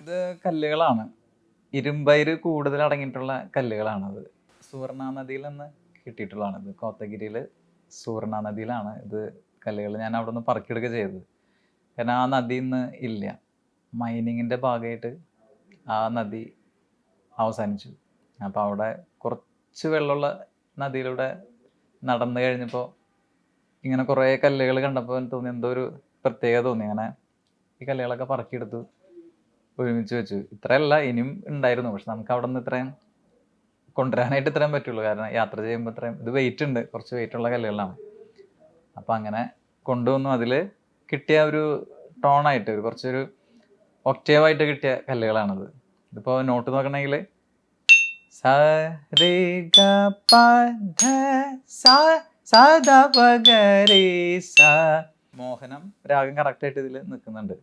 ഇത് കല്ലുകളാണ്. ഇരുമ്പയിര് കൂടുതൽ അടങ്ങിയിട്ടുള്ള കല്ലുകളാണത്. സുവർണ നദിയിൽ നിന്ന് കിട്ടിയിട്ടുള്ളതാണിത്. കോത്തഗിരിയിൽ സുവർണ നദിയിലാണ് ഇത് കല്ലുകൾ. ഞാൻ അവിടെ നിന്ന് പറക്കിയെടുക്കുക ചെയ്തത്. കാരണം ആ നദി ഇന്ന് ഇല്ല. മൈനിങ്ങിൻ്റെ ഭാഗമായിട്ട് ആ നദി അവസാനിച്ചു. അപ്പോൾ അവിടെ കുറച്ച് വെള്ളമുള്ള നദിയിലൂടെ നടന്നു കഴിഞ്ഞപ്പോൾ ഇങ്ങനെ കുറേ കല്ലുകൾ കണ്ടപ്പോൾ എനിക്ക് തോന്നി എന്തോ ഒരു പ്രത്യേകത തോന്നി. അങ്ങനെ ഈ കല്ലുകളൊക്കെ പറക്കിയെടുത്തു ഒരുമിച്ച് വെച്ചു. ഇത്രയല്ല, ഇനിയും ഉണ്ടായിരുന്നു. പക്ഷെ നമുക്ക് അവിടെ നിന്ന് ഇത്രയും കൊണ്ടുവരാനായിട്ട് ഇത്രയും പറ്റുള്ളൂ. കാരണം യാത്ര ചെയ്യുമ്പോൾ ഇത്രയും ഇത് വെയിറ്റ് ഉണ്ട്, കുറച്ച് വെയിറ്റ് ഉള്ള കല്ലുകളാണ്. അപ്പം അങ്ങനെ കൊണ്ടുവന്നു. അതിൽ കിട്ടിയ ഒരു ടോണായിട്ട് കുറച്ചൊരു ഒക്ടേവായിട്ട് കിട്ടിയ കല്ലുകളാണത്. ഇതിപ്പോൾ നോട്ട് നോക്കണമെങ്കിൽ സ രെ ഗ പ ധ സ സ ധ പ ഗ രെ സ. മോഹനം രാഗം കറക്റ്റായിട്ട് ഇതിൽ നിൽക്കുന്നുണ്ട്.